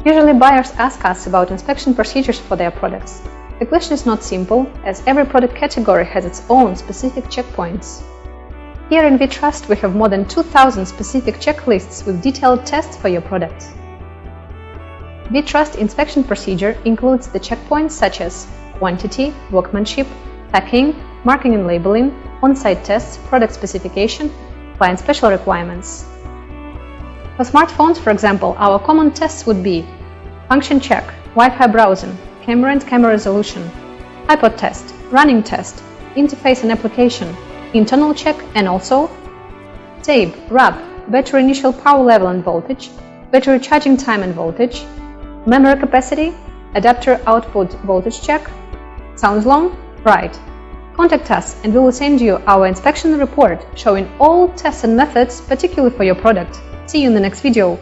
Usually buyers ask us about inspection procedures for their products. The question is not simple, as every product category has its own specific checkpoints. Here in WeTrust we have more than 2,000 specific checklists with detailed tests for your product. WeTrust inspection procedure includes the checkpoints such as quantity, workmanship, packing, marking and labeling, on-site tests, product specification, client special requirements. For smartphones, for example, our common tests would be function check, Wi-Fi browsing, camera and camera resolution, iPod test, running test, interface and application, internal check, and also tape, wrap, battery initial power level and voltage, battery charging time and voltage, memory capacity, adapter output voltage check. Sounds long? Right. Contact us and we will send you our inspection report showing all tests and methods particularly for your product. See you in the next video.